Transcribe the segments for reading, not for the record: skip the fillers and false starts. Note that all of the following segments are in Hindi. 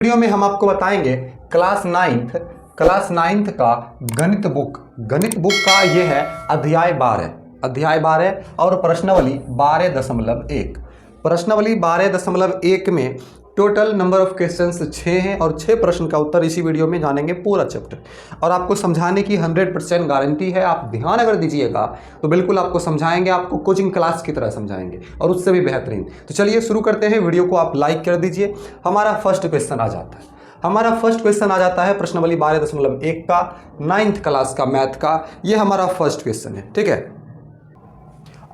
वीडियो में हम आपको बताएंगे क्लास नाइन्थ का गणित बुक का ये है अध्याय 12 और प्रश्नावली 12.1 में टोटल नंबर ऑफ क्वेश्चंस 6 हैं और 6 प्रश्न का उत्तर इसी वीडियो में जानेंगे पूरा चैप्टर। और आपको समझाने की 100% गारंटी है। आप ध्यान अगर दीजिएगा तो बिल्कुल आपको समझाएंगे, आपको कोचिंग क्लास की तरह समझाएंगे और उससे भी बेहतरीन। तो चलिए शुरू करते हैं। वीडियो को आप लाइक कर दीजिए। हमारा फर्स्ट क्वेश्चन आ जाता है प्रश्नावली 12.1 का 9th क्लास का मैथ का। ये हमारा फर्स्ट क्वेश्चन है, ठीक है।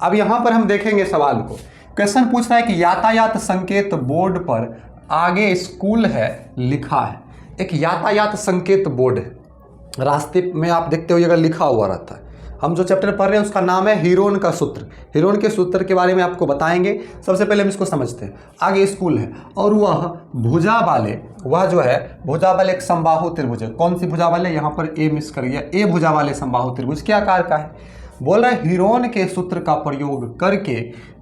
अब यहाँ पर हम देखेंगे सवाल को। क्वेश्चन पूछ रहा है कि यातायात संकेत बोर्ड पर आगे स्कूल है लिखा है। एक यातायात संकेत बोर्ड है, रास्ते में आप देखते हो अगर लिखा हुआ रहता है। हम जो चैप्टर पढ़ रहे हैं उसका नाम है हीरोन का सूत्र। हीरोन के सूत्र के बारे में आपको बताएंगे। सबसे पहले हम इसको समझते हैं। आगे स्कूल है और वह भुजा वाले एक समबाहु त्रिभुज है। कौन सी भुजा वाले? यहाँ पर ए मिस कर गया। ए भुजा वाले समबाहु त्रिभुज क्या आकार का है? बोल रहे हैं हीरोन के सूत्र का प्रयोग करके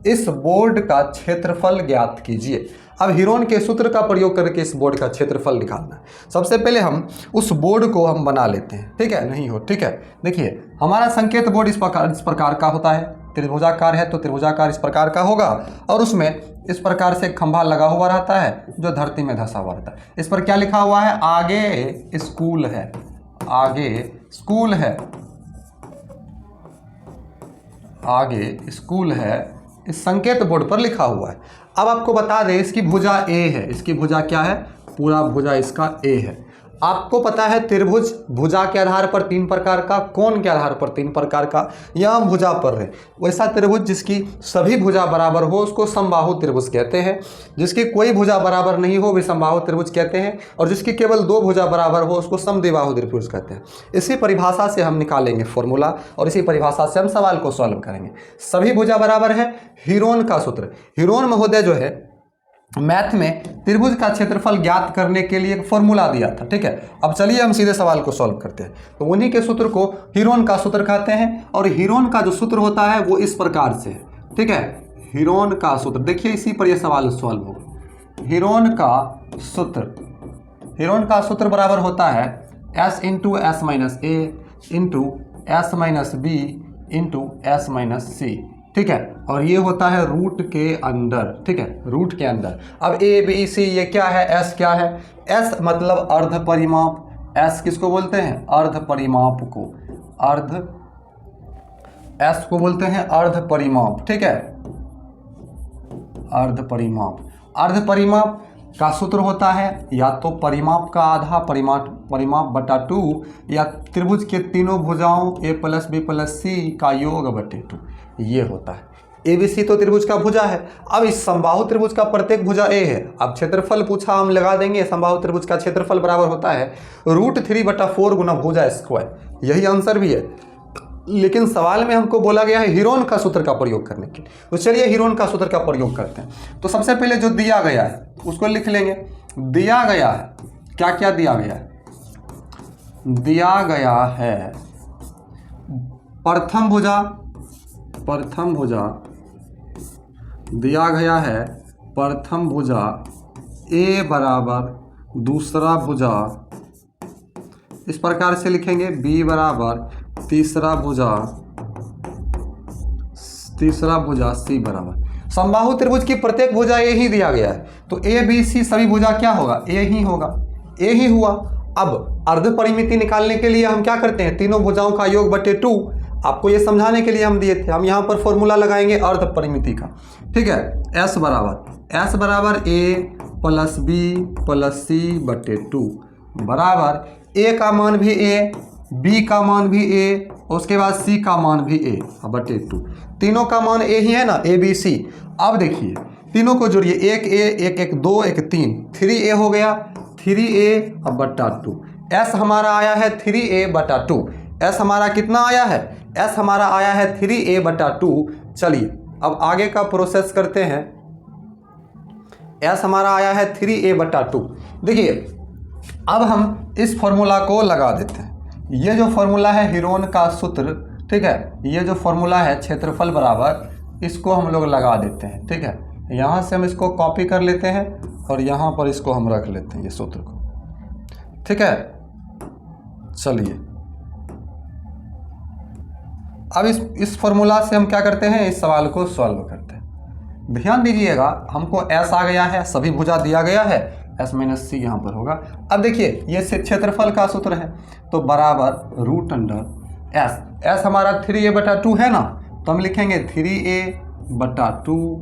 इस बोर्ड का क्षेत्रफल ज्ञात कीजिए। अब हीरोन के सूत्र का प्रयोग करके इस बोर्ड का क्षेत्रफल निकालना है। सबसे पहले हम उस बोर्ड को हम बना लेते हैं, ठीक है। नहीं हो, ठीक है। देखिए हमारा संकेत बोर्ड इस प्रकार का होता है। त्रिभुजाकार है तो त्रिभुजाकार इस प्रकार का होगा और उसमें इस प्रकार से एक खंभा लगा हुआ रहता है जो धरती में धंसा हुआ रहता है। इस पर क्या लिखा हुआ है? आगे स्कूल है। आगे स्कूल है इस संकेत बोर्ड पर लिखा हुआ है। अब आपको बता दें इसकी भुजा ए है। इसकी भुजा क्या है? पूरा भुजा इसका ए है। आपको पता है त्रिभुज भुजा के आधार पर 3 प्रकार का, कोण के आधार पर 3 प्रकार का। यहाँ हम भुजा पर है। वैसा त्रिभुज जिसकी सभी भुजा बराबर हो उसको समबाहु त्रिभुज कहते हैं। जिसकी कोई भुजा बराबर नहीं हो वे समबाहु त्रिभुज कहते हैं। और जिसकी केवल 2 भुजा बराबर हो उसको समद्विबाहु त्रिभुज कहते हैं। इसी परिभाषा से हम निकालेंगे फॉर्मूला और इसी परिभाषा से हम सवाल को सॉल्व करेंगे। सभी भुजा बराबर है। हीरोन का सूत्र, हीरोन महोदय जो है मैथ में त्रिभुज का क्षेत्रफल ज्ञात करने के लिए एक फॉर्मूला दिया था, ठीक है। अब चलिए हम सीधे सवाल को सॉल्व करते हैं। तो उन्हीं के सूत्र को हीरोन का सूत्र कहते हैं और हीरोन का जो सूत्र होता है वो इस प्रकार से है, ठीक है। हीरोन का सूत्र देखिए, इसी पर यह सवाल सॉल्व होगा। हीरोन का सूत्र बराबर होता है s into S minus A into S minus B into S minus C, ठीक है। और ये होता है रूट के अंदर, ठीक है, रूट के अंदर। अब ए बी सी ये क्या है? एस क्या है? एस मतलब अर्ध परिमाप। एस किसको बोलते हैं? अर्ध परिमाप को। एस को बोलते हैं अर्ध परिमाप, ठीक है। अर्ध परिमाप का सूत्र होता है या तो परिमाप का आधा परिमाप बटा 2 या त्रिभुज के तीनों भुजाओं a प्लस बी प्लस सी का योग बटे 2। ये होता है। ए बी सी तो त्रिभुज का भुजा है। अब इस समबाहु त्रिभुज का प्रत्येक भुजा ए है। अब क्षेत्रफल पूछा, हम लगा देंगे। समबाहु त्रिभुज का क्षेत्रफल बराबर होता है √3/4 गुना भुजा स्क्वायर। यही आंसर भी है, लेकिन सवाल में हमको बोला गया है हीरोन का सूत्र का प्रयोग करने के लिए। तो चलिए हीरोन का सूत्र का प्रयोग करते हैं। तो सबसे पहले जो दिया गया है उसको लिख लेंगे। दिया गया है क्या क्या दिया गया है? दिया गया है प्रथम भुजा दिया गया है प्रथम भुजा ए बराबर दूसरा भुजा इस प्रकार से लिखेंगे। बी बराबर तीसरा भुजा सी बराबर। समबाहु त्रिभुज की प्रत्येक भुजा ए ही दिया गया है तो ए बी सी सभी भुजा क्या होगा? ए ही होगा। ए ही हुआ। अब अर्ध परिमिति निकालने के लिए हम क्या करते हैं? तीनों भुजाओं का योग बटे 2। आपको ये समझाने के लिए हम दिए थे। हम यहाँ पर फॉर्मूला लगाएंगे अर्ध परिमिति का, ठीक है। एस बराबर ए प्लस बी प्लस सी बटे 2 बराबर ए का मान भी ए, बी का मान भी ए, उसके बाद सी का मान भी ए बटे 2। तीनों का मान ए ही है ना, ए बी सी। अब देखिए तीनों को जोड़िए, एक ए एक 2 एक 3, 3a हो गया। 3a बटा 2। एस हमारा आया है 3a बटा 2। एस हमारा कितना आया है? एस हमारा आया है 3a बटा 2। चलिए अब आगे का प्रोसेस करते हैं। एस हमारा आया है 3a बटा 2। देखिए अब हम इस फॉर्मूला को लगा देते हैं। ये जो फॉर्मूला है हीरोन का सूत्र, ठीक है, ये जो फॉर्मूला है क्षेत्रफल बराबर, इसको हम लोग लगा देते हैं, ठीक है। यहाँ से हम इसको कॉपी कर लेते हैं और यहाँ पर इसको हम रख लेते हैं ये सूत्र को, ठीक है। चलिए अब इस फॉर्मूला से हम क्या करते हैं, इस सवाल को सॉल्व करते हैं। ध्यान दीजिएगा, हमको एस आ गया है, सभी भुजा दिया गया है, एस माइनस सी यहाँ पर होगा। अब देखिए ये क्षेत्रफल का सूत्र है, तो बराबर रूट अंडर एस, एस हमारा 3a/2 है ना, तो हम लिखेंगे 3a/2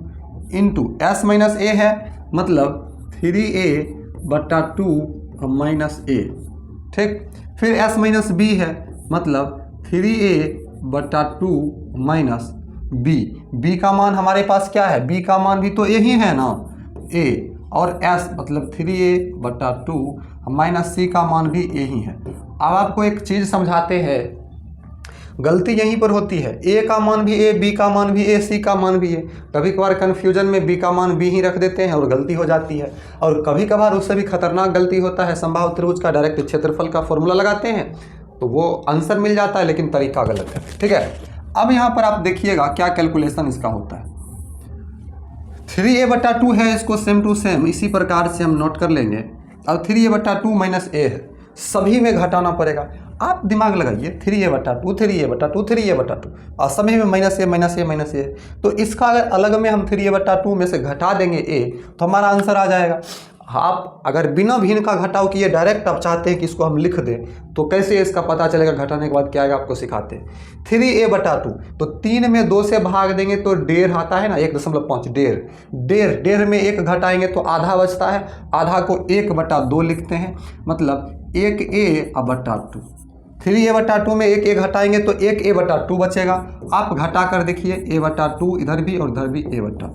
इंटू एस माइनस ए है, मतलब 3a/2 माइनस ए, ठीक। फिर एस माइनस बी है, मतलब 3a/2 माइनस बी, बी का मान हमारे पास क्या है, बी का मान भी तो ए ही है ना, ए, और s मतलब 3a/2 माइनस सी का मान भी ए ही है। अब आपको एक चीज़ समझाते हैं, गलती यहीं पर होती है, ए का मान भी ए, बी का मान भी ए, सी का मान भी ए। कभी कभार कन्फ्यूजन में बी का मान बी ही रख देते हैं और गलती हो जाती है, और कभी कभार उससे भी खतरनाक गलती होता है, समबाहु त्रिभुज का डायरेक्ट क्षेत्रफल का फॉर्मूला लगाते हैं तो वो आंसर मिल जाता है, लेकिन तरीका गलत है, ठीक है। अब यहाँ पर आप देखिएगा क्या कैलकुलेशन इसका होता है। 3a/2 है, इसको सेम टू सेम इसी प्रकार से हम नोट कर लेंगे। अब 3a/2 माइनस ए है, सभी में घटाना पड़ेगा। आप दिमाग लगाइए, 3a/2 3a/2 3a/2 और सभी में माइनस ए माइनस ए माइनस ए, तो इसका अगर अलग में हम 3a/2 में से घटा देंगे ए, तो हमारा आंसर आ जाएगा। आप अगर बिना भिन्न का घटाव किए डायरेक्ट आप चाहते हैं कि इसको हम लिख दें, तो कैसे इसका पता चलेगा घटाने के बाद क्या आएगा, आपको सिखाते हैं। 3a/2 तो 3 में 2 से भाग देंगे तो 1.5 आता है ना, 1.5, 1.5 में 1 घटाएंगे तो आधा बचता है, आधा को 1/2 लिखते हैं, मतलब 1a/2। 3a/2 में 1 घटाएंगे तो 1a/2 बचेगा। आप घटा कर देखिए, a/2 इधर भी और इधर भी a/2।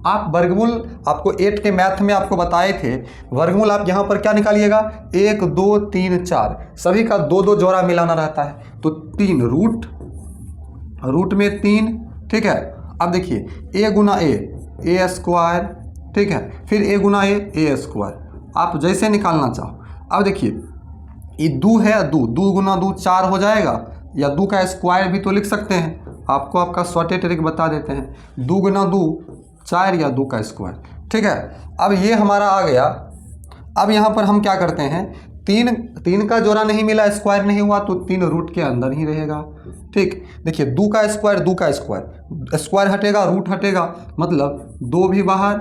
आप वर्गमूल, आपको 8 के मैथ में आपको बताए थे, वर्गमूल आप यहाँ पर क्या निकालिएगा, 1 2 3 4, सभी का 2 जोड़ा मिलाना रहता है, तो 3 रूट में 3, ठीक है। अब देखिए a गुना ए स्क्वायर, ठीक है, फिर a गुना ए स्क्वायर, आप जैसे निकालना चाहो। अब देखिए ये 2 है, 2 गुना 2 4 हो जाएगा, या 2 का स्क्वायर भी तो लिख सकते हैं, आपको आपका शॉर्टे ट्रिक बता देते हैं, 2 गुना 2 4 या 2 का स्क्वायर, ठीक है। अब ये हमारा आ गया। अब यहाँ पर हम क्या करते हैं, 3 का जोड़ा नहीं मिला, स्क्वायर नहीं हुआ, तो 3 रूट के अंदर ही रहेगा, ठीक। देखिए 2 का स्क्वायर, स्क्वायर हटेगा, रूट हटेगा, मतलब 2 भी बाहर,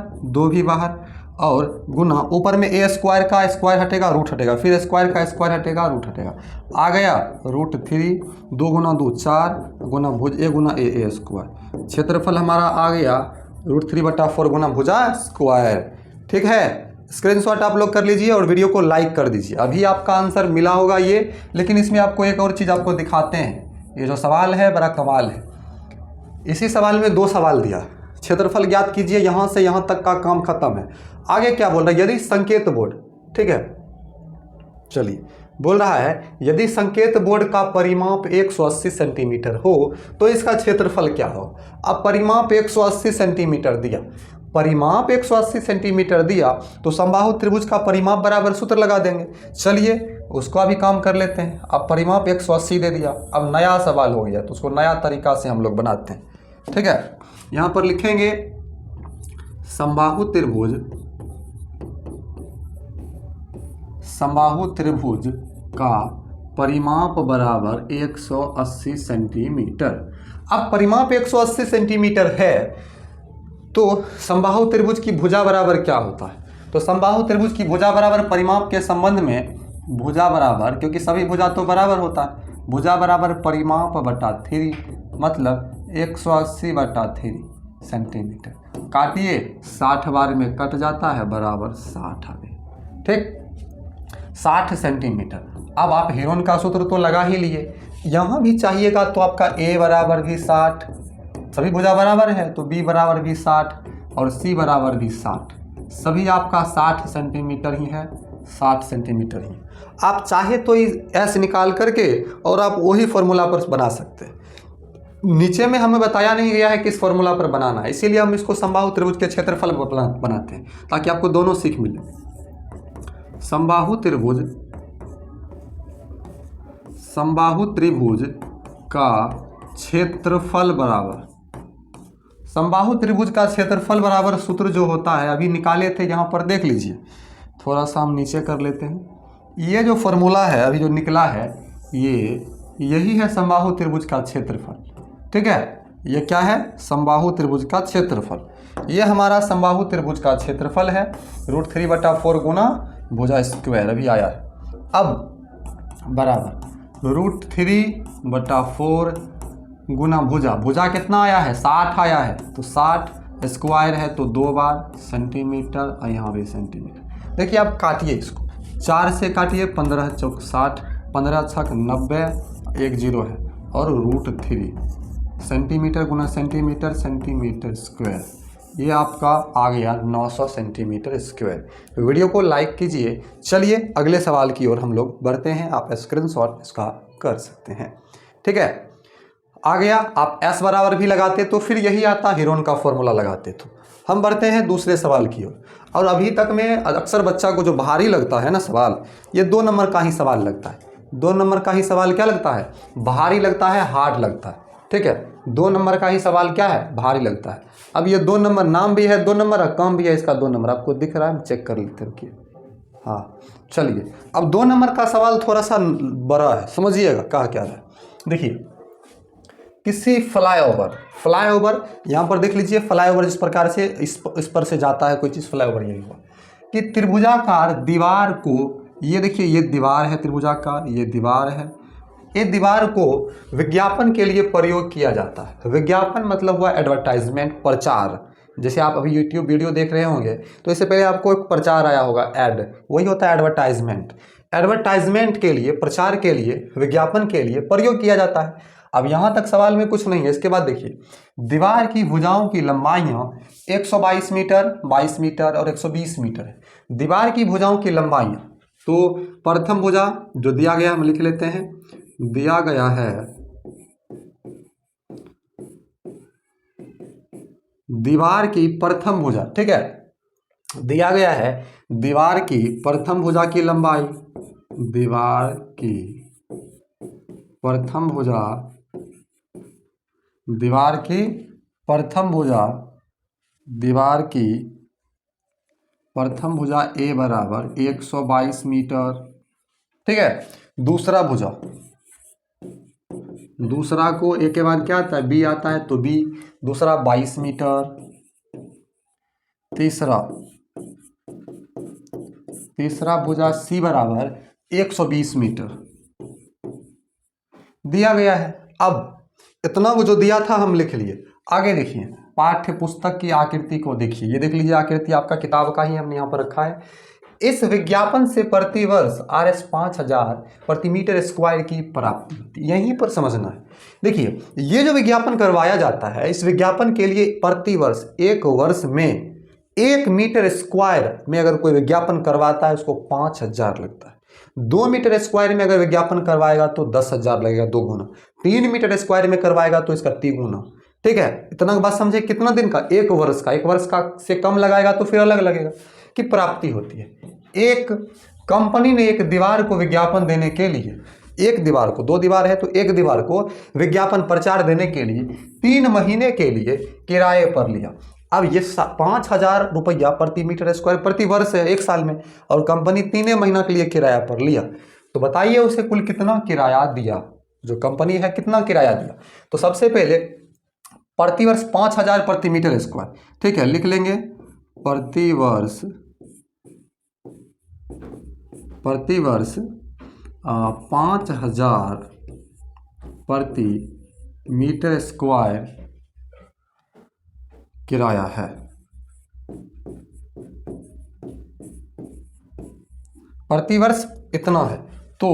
और गुना ऊपर में ए स्क्वायर का स्क्वायर हटेगा, रूट हटेगा, फिर स्क्वायर का स्क्वायर हटेगा, रूट हटेगा, आ गया √3, 2 गुना 2 4 गुना भुज ए गुना ए स्क्वायर। क्षेत्रफल हमारा आ गया √3/4 गुना भुजा स्क्वायर, ठीक है। स्क्रीनशॉट आप लोग कर लीजिए और वीडियो को लाइक कर दीजिए। अभी आपका आंसर मिला होगा ये, लेकिन इसमें आपको एक और चीज़ आपको दिखाते हैं। ये जो सवाल है बड़ा कमाल है। इसी सवाल में 2 सवाल दिया, क्षेत्रफल ज्ञात कीजिए, यहाँ से यहाँ तक का काम खत्म है। आगे क्या बोल रहा है, यदि संकेत बोर्ड, ठीक है, चलिए बोल रहा है यदि संकेत बोर्ड का परिमाप 180 सेंटीमीटर हो तो इसका क्षेत्रफल क्या हो। अब परिमाप 180 सेंटीमीटर दिया, परिमाप 180 सेंटीमीटर दिया, तो समबाहु त्रिभुज का परिमाप बराबर सूत्र लगा देंगे। चलिए उसको अभी काम कर लेते हैं। अब परिमाप 180 दे दिया, अब नया सवाल हो गया, तो उसको नया तरीका से हम लोग बनाते हैं, ठीक है। यहाँ पर लिखेंगे समबाहु त्रिभुज का परिमाप बराबर 180 सेंटीमीटर। अब परिमाप 180 सेंटीमीटर है, तो समबाहु त्रिभुज की भुजा बराबर क्या होता है, तो समबाहु त्रिभुज की भुजा बराबर परिमाप के संबंध में भुजा बराबर, क्योंकि सभी भुजा तो बराबर होता है, भुजा बराबर परिमाप बटा 3, मतलब 180/3 सेंटीमीटर। काटिए, 60 बार में कट जाता है, बराबर 60 आ गए, ठीक, 60 सेंटीमीटर। अब आप हीरोन का सूत्र तो लगा ही लिए, यहाँ भी चाहिएगा तो आपका a बराबर भी 60, सभी भुजा बराबर है तो b बराबर भी 60 और c बराबर भी 60, सभी आपका 60 सेंटीमीटर ही है, 60 सेंटीमीटर ही। आप चाहे तो s निकाल करके और आप वही फॉर्मूला पर बना सकते हैं। नीचे में हमें बताया नहीं गया है किस फॉर्मूला पर बनाना है, इसीलिए हम इसको समबाहु त्रिभुज के क्षेत्रफल बनाते हैं ताकि आपको दोनों सीख मिले। समबाहु त्रिभुज का क्षेत्रफल बराबर समबाहु त्रिभुज का क्षेत्रफल बराबर सूत्र जो होता है अभी निकाले थे, यहाँ पर देख लीजिए, थोड़ा सा हम नीचे कर लेते हैं। ये जो फॉर्मूला है अभी जो निकला है यही है समबाहु त्रिभुज का क्षेत्रफल। ठीक है, ये क्या है? समबाहु त्रिभुज का क्षेत्रफल। ये हमारा समबाहु त्रिभुज का क्षेत्रफल है, √3/4 गुना भुजा स्क्वायर अभी आया है। अब बराबर √3/4 गुना भुजा कितना आया है? 60 आया है, तो 60 स्क्वायर है तो 2 बार सेंटीमीटर और यहाँ भी सेंटीमीटर। देखिए आप काटिए इसको, 4 से काटिए, 15 चौक 60, 15 छक 90, 1 0 है, और √3 सेंटीमीटर गुना सेंटीमीटर, सेंटीमीटर स्क्वायर, ये आपका आ गया 900 सेंटीमीटर स्क्वायर। वीडियो को लाइक कीजिए। चलिए अगले सवाल की ओर हम लोग बढ़ते हैं, आप स्क्रीनशॉट इसका कर सकते हैं। ठीक है, आ गया। आप S बराबर भी लगाते तो फिर यही आता, हेरोन का फॉर्मूला लगाते तो। हम बढ़ते हैं दूसरे सवाल की ओर। और अभी तक में अक्सर बच्चा को जो भारी लगता है ना सवाल, ये 2 नंबर का ही सवाल लगता है। 2 नंबर का ही सवाल क्या लगता है? भारी लगता है, हार्ड लगता है। ठीक है, 2 नंबर का ही सवाल क्या है? भारी लगता है। अब ये 2 नंबर नाम भी है 2 नंबर और काम भी है इसका 2 नंबर, आपको दिख रहा है, हम चेक कर लेते हैं। हाँ चलिए, अब 2 नंबर का सवाल थोड़ा सा बड़ा है, समझिएगा कहा क्या है। देखिए, किसी फ्लाईओवर यहाँ पर देख लीजिए, फ्लाईओवर जिस प्रकार से इस पर से जाता है कोई चीज़, फ्लाईओवर यही हुआ कि त्रिभुजाकार दीवार को, ये देखिए ये दीवार है त्रिभुजाकार, ये दीवार है, ये दीवार को विज्ञापन के लिए प्रयोग किया जाता है। विज्ञापन मतलब हुआ एडवर्टाइजमेंट, प्रचार। जैसे आप अभी यूट्यूब वीडियो देख रहे होंगे तो इससे पहले आपको एक प्रचार आया होगा, ऐड, वही होता है एडवर्टाइजमेंट। एडवर्टाइजमेंट के लिए, प्रचार के लिए, विज्ञापन के लिए प्रयोग किया जाता है। अब यहाँ तक सवाल में कुछ नहीं है। इसके बाद देखिए, दीवार की भुजाओं की लंबाइयाँ 122 मीटर, 22 मीटर और 120 मीटर है। दीवार की भुजाओं की लंबाइयाँ, तो प्रथम भुजा जो दिया गया हम लिख लेते हैं, दिया गया है दीवार की प्रथम भुजा। ठीक है, दिया गया है दीवार की प्रथम भुजा की लंबाई, दीवार की प्रथम भुजा, दीवार की प्रथम भुजा, दीवार की प्रथम भुजा ए बराबर 122 मीटर। ठीक है, दूसरा भुजा, दूसरा को ए के बाद क्या आता है? बी आता है, तो बी दूसरा 22 मीटर। तीसरा भुजा सी बराबर 120 मीटर दिया गया है। अब इतना वो जो दिया था हम लिख लिए। आगे देखिए, पाठ्य पुस्तक की आकृति को देखिए, ये देख लीजिए आकृति आपका किताब का ही हमने यहाँ पर रखा है। इस विज्ञापन से प्रतिवर्ष RS 5000 प्रति मीटर स्क्वायर की प्राप्ति होती है। यहीं पर समझना है। देखिए, ये जो विज्ञापन करवाया जाता है, इस विज्ञापन के लिए प्रतिवर्ष, एक वर्ष में 1 मीटर स्क्वायर में अगर कोई विज्ञापन करवाता है उसको 5000 लगता है। 2 मीटर स्क्वायर में अगर विज्ञापन करवाएगा तो 10,000 लगेगा, 2 गुना। 3 मीटर स्क्वायर में करवाएगा तो इसका 3 गुना। ठीक है, इतना बात समझे? कितना दिन का? 1 वर्ष का। 1 वर्ष का से कम लगाएगा तो फिर अलग लगेगा कि प्राप्ति होती है। एक कंपनी ने एक दीवार को विज्ञापन देने के लिए, एक दीवार को, 2 दीवार है तो एक दीवार को विज्ञापन प्रचार देने के लिए 3 महीने के लिए किराए पर लिया। अब ये 5,000 रुपया प्रति मीटर स्क्वायर प्रति वर्ष है, 1 साल में, और कंपनी 3 महीना के लिए किराया पर लिया, तो बताइए उसे कुल कितना किराया दिया? जो कंपनी है कितना किराया दिया? तो सबसे पहले प्रतिवर्ष 5,000 प्रति मीटर स्क्वायर। ठीक है, लिख लेंगे प्रतिवर्ष 5,000 प्रति मीटर स्क्वायर किराया है। प्रतिवर्ष इतना है, तो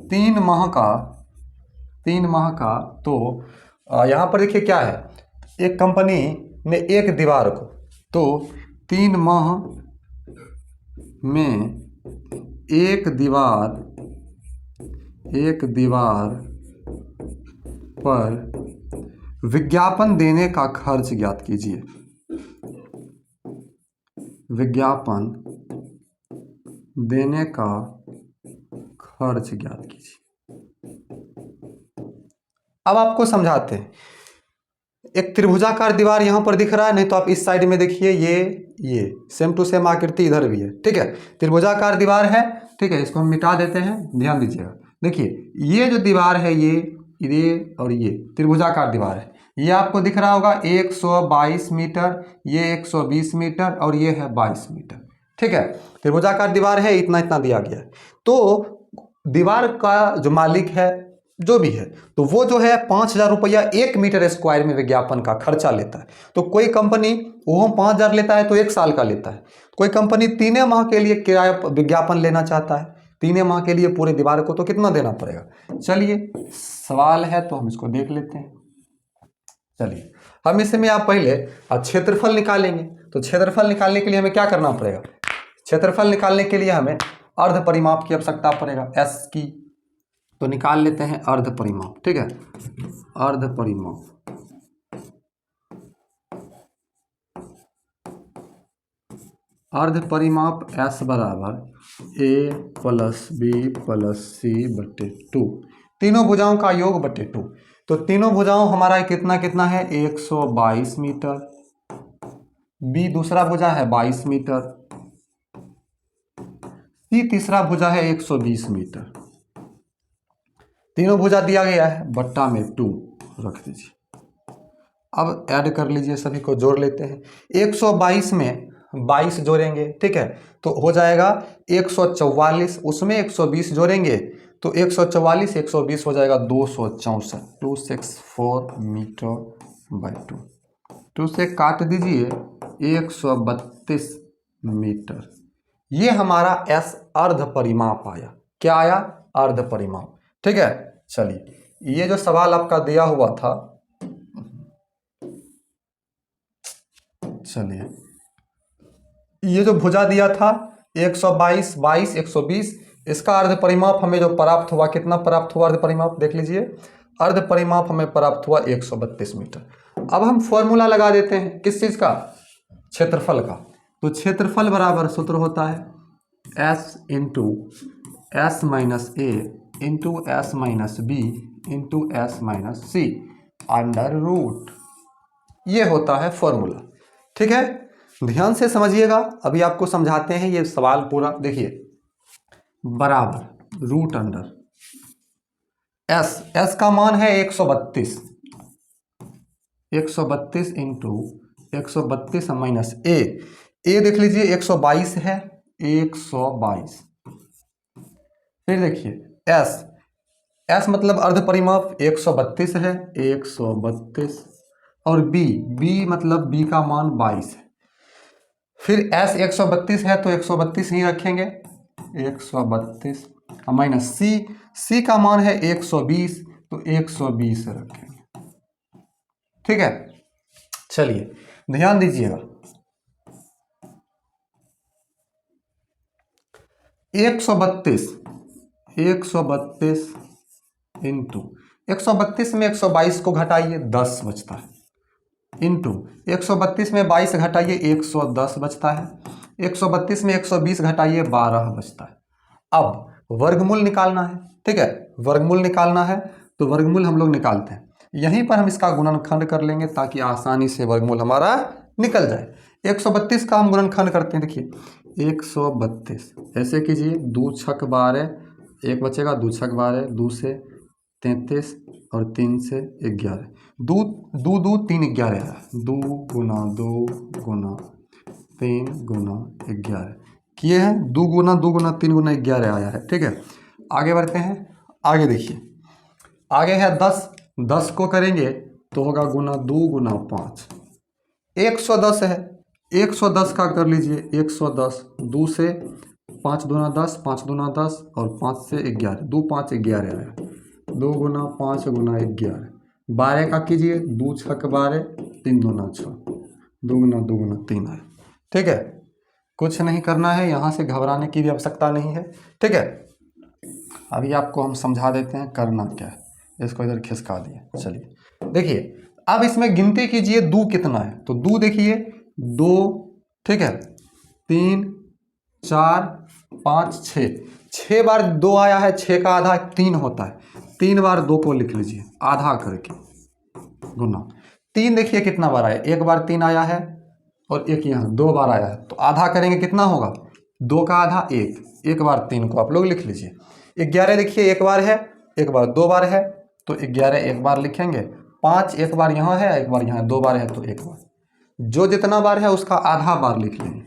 3 माह का तो यहाँ पर देखिए क्या है, एक कंपनी ने एक दीवार को, तो 3 माह में एक दीवार पर विज्ञापन देने का खर्च ज्ञात कीजिए। विज्ञापन देने का खर्च ज्ञात कीजिए। अब आपको समझाते हैं। एक त्रिभुजाकार दीवार यहाँ पर दिख रहा है, नहीं तो आप इस साइड में देखिए, ये सेम टू सेम आकृति इधर भी है, ठीक है। त्रिभुजाकार दीवार है, ठीक है। इसको हम मिटा देते हैं, ध्यान दीजिएगा। देखिए ये जो दीवार है, ये और ये त्रिभुजाकार दीवार है। ये आपको दिख रहा होगा 122 मीटर, ये 120 मीटर और ये है 22 मीटर, ठीक है। त्रिभुजाकार दीवार है, इतना इतना दिया गया है। तो दीवार का जो मालिक है, जो भी है, तो वो जो है 5,000 रुपया 1 मीटर स्क्वायर में विज्ञापन का खर्चा लेता है। तो कोई कंपनी वो 5,000 लेता है तो 1 साल का लेता है। कोई कंपनी 3 माह के लिए किराया विज्ञापन लेना चाहता है, 3 माह के लिए पूरे दीवार को, तो कितना देना पड़ेगा। चलिए सवाल है तो हम इसको देख लेते हैं। चलिए हम इसमें आप पहले क्षेत्रफल निकालेंगे। तो क्षेत्रफल निकालने के लिए हमें क्या करना पड़ेगा। क्षेत्रफल निकालने के लिए हमें अर्ध परिमाप की आवश्यकता पड़ेगा, एस की। तो निकाल लेते हैं अर्ध परिमाप, ठीक है। अर्ध परिमाप, अर्ध परिमाप एस बराबर ए प्लस बी प्लस सी बटे 2, तीनों भुजाओं का योग बटे 2। तो तीनों भुजाओं हमारा कितना कितना है, 122 मीटर। बी दूसरा भुजा है 22 मीटर, सी तीसरा भुजा है 120 मीटर। तीनों भुजा दिया गया है, बट्टा में 2 रख दीजिए। अब ऐड कर लीजिए, सभी को जोड़ लेते हैं। 122 में 22 जोड़ेंगे, ठीक है, तो हो जाएगा 144। उसमें 120 जोड़ेंगे तो 144 120 हो जाएगा 264, 264 मीटर बाई 2। 2 से काट दीजिए 132 मीटर। ये हमारा एस अर्ध परिमाप आया। क्या आया, अर्ध परिमाप, ठीक है। चलिए ये जो सवाल आपका दिया हुआ था, चलिए ये जो भुजा दिया था 122, 22, 120, इसका अर्ध परिमाप हमें जो प्राप्त हुआ, कितना प्राप्त हुआ अर्ध परिमाप, देख लीजिए। अर्ध परिमाप हमें प्राप्त हुआ 132 मीटर। अब हम फॉर्मूला लगा देते हैं, किस चीज का, क्षेत्रफल का। तो क्षेत्रफल बराबर सूत्र होता है S into S minus A into S minus B into S minus C under root. ये होता है फॉर्मूला, ठीक है। ध्यान से समझिएगा, अभी आपको समझाते हैं ये सवाल पूरा। देखिए बराबर रूट अंडर एस का मान है 132, 132 इंटू 132 माइनस ए देख लीजिए 122 है, 122। फिर देखिए एस मतलब अर्ध परिमाप 132 है, 132। और बी मतलब बी का मान 22 है। फिर एस 132 है तो 132 ही रखेंगे, 132 माइनस सी का मान है 120 तो 120 रखेंगे, ठीक है। चलिए ध्यान दीजिएगा, 132 इंटू 132 में 122 को घटाइए 10 बचता है, इंटू 132 में 22 घटाइए 110 बचता है, 132 में 120 घटाइए 12 बचता है। अब वर्गमूल निकालना है, ठीक है। वर्गमूल निकालना है तो वर्गमूल हम लोग निकालते हैं। यहीं पर हम इसका गुणनखंड कर लेंगे ताकि आसानी से वर्गमूल हमारा निकल जाए। 132 का हम गुणनखंड करते हैं। देखिए 132 ऐसे कीजिए, 2 छक 12, 1 बचेगा, 2 छक 12, 2 से 33 और 3 से 11, 2 2 2 3 11 है, 2 गुना 2 गुना 3 गुना 11 किए हैं, 2 गुना 2 गुना 3 गुना 11 आया है, ठीक है। आगे बढ़ते हैं, आगे देखिए, आगे है 10, 10 को करेंगे तो होगा गुना 2 गुना 5, 110 है, 110 का कर लीजिए 110, 2 से 5 दूना 10, 5 दूना 10 और 5 से 11, 2 5 11 आया, 2 गुना 5 गुना 11, 12 का कीजिए, 2 छक 12, 3 दूना 6, 2 गुना 3 आया, ठीक है। कुछ नहीं करना है, यहाँ से घबराने की भी आवश्यकता नहीं है, ठीक है। अभी आपको हम समझा देते हैं करना क्या है। इसको इधर खिसका दिए। चलिए देखिए, अब इसमें गिनती कीजिए 2 कितना है, तो 2 देखिए 2, ठीक है, 3 4 5 6, 6 बार 2 आया है, 6 का आधा 3 होता है, 3 बार 2 को लिख लीजिए आधा करके गुना 3 देखिए कितना बार आया, 1 बार 3 आया है और एक यहाँ 2 बार आया है, तो आधा करेंगे कितना होगा 2 का आधा 1 बार 3 को आप लोग लिख लीजिए। 11 देखिए 1 बार है, 1 बार 2 बार है, तो 11 1 बार लिखेंगे। 5 1 बार यहाँ है, 1 बार यहाँ 2 बार है, तो 1 बार, जो जितना बार है उसका आधा बार लिख लेंगे।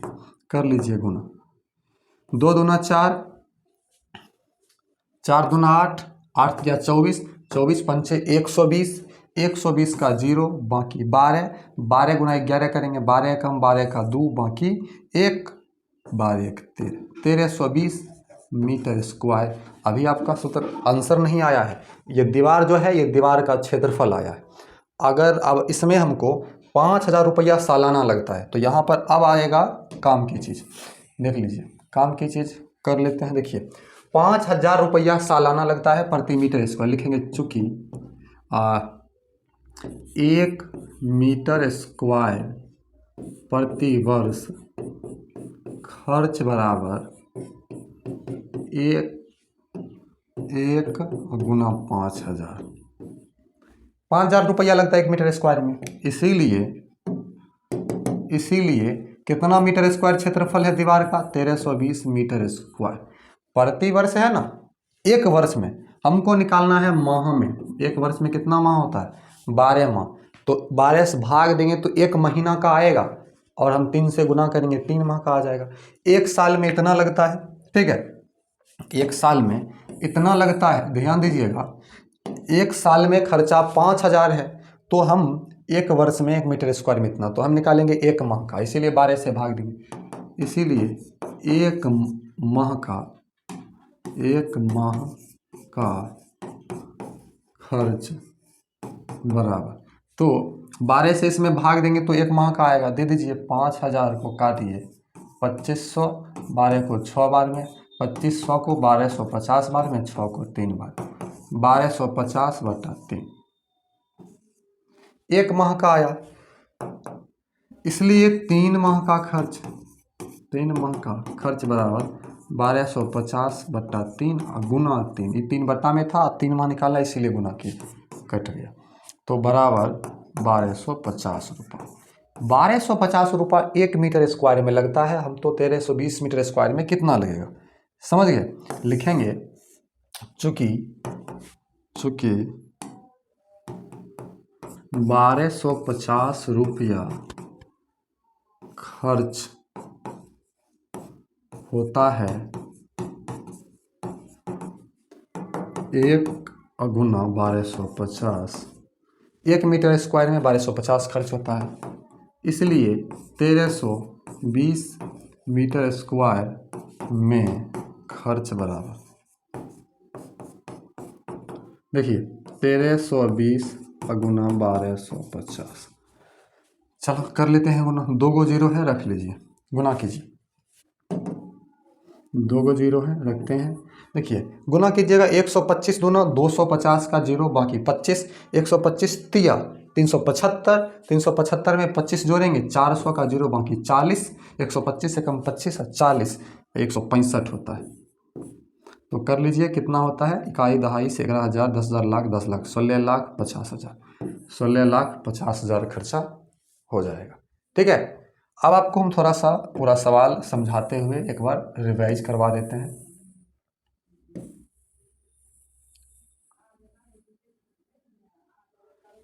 कर लीजिए गुना 2 दूना 4, 4 दूना 8, 8 या 24, 24 पंचे 120, 120 का 0 बाकी 12, 12 गुना 11 करेंगे, 12 कम 12 का 2 बाकी 1, 12 1 13, 1320 मीटर स्क्वायर। अभी आपका सूत्र आंसर नहीं आया है, ये दीवार जो है ये दीवार का क्षेत्रफल आया है। अगर अब इसमें हमको 5,000 रुपया सालाना लगता है, तो यहाँ पर अब आएगा काम की चीज़। देख लीजिए काम की चीज़ कर लेते हैं। देखिए 5,000 रुपया सालाना लगता है प्रति मीटर स्क्वायर, लिखेंगे चूँकि 1 मीटर स्क्वायर प्रति वर्ष खर्च बराबर 1 गुना 5,000। 5,000 रुपया लगता है 1 मीटर स्क्वायर में, इसीलिए कितना मीटर स्क्वायर क्षेत्रफल है दीवार का 1320 मीटर स्क्वायर प्रति वर्ष है ना। एक वर्ष में हमको निकालना है माह में, एक वर्ष में कितना माह होता है 12 माह, तो 12 से भाग देंगे तो 1 महीना का आएगा और हम 3 से गुना करेंगे 3 माह का आ जाएगा। 1 साल में इतना लगता है, ठीक है, 1 साल में इतना लगता है, ध्यान दीजिएगा। 1 साल में खर्चा 5,000 है, तो हम 1 वर्ष में 1 मीटर स्क्वायर में इतना, तो हम निकालेंगे 1 माह का, इसीलिए 12 से भाग देंगे। इसीलिए 1 माह का खर्च बराबर, तो 12 से इसमें भाग देंगे तो 1 माह का आएगा। दे दीजिए 5,000 को काटिए 2500, 12 को 6 बार में, 2500 को 1250 बार में, 6 को 3 बार, 1250/3 1 माह का आया। इसलिए 3 माह का खर्च बराबर 1250/3 गुना 3, ये 3 बट्टा में था, 3 माह निकाला इसीलिए गुना किया, कट गया, तो बराबर 1250 रुपये। 1250 रुपये 1 मीटर स्क्वायर में लगता है, हम तो 1320 मीटर स्क्वायर में कितना लगेगा समझ गए। लिखेंगे चूँकि 1250 रुपया खर्च होता है 1 गुना 1250, 1 मीटर स्क्वायर में 1250 खर्च होता है, इसलिए 1320 मीटर स्क्वायर में खर्च बराबर, देखिए 1320 गुना 1250, चलो कर लेते हैं गुना। 2 को 0 है, रख लीजिए, गुना कीजिए, 2 को 0 है, रखते हैं। देखिए गुना कीजिएगा, 125 दूना 250 का 0 बाकी 25, 125 तिया 375, 375 में 25 जोड़ेंगे 400 का 0 बाकी 40, 125 से कम 25 है 40, 165 होता है। तो कर लीजिए कितना होता है, इकाई दहाई से 11,000, 10,000 लाख, 10 लाख, 16,50,000, 16,50,000 खर्चा हो जाएगा। ठीक है, अब आपको हम थोड़ा सा पूरा सवाल समझाते हुए एक बार रिवाइज करवा देते हैं।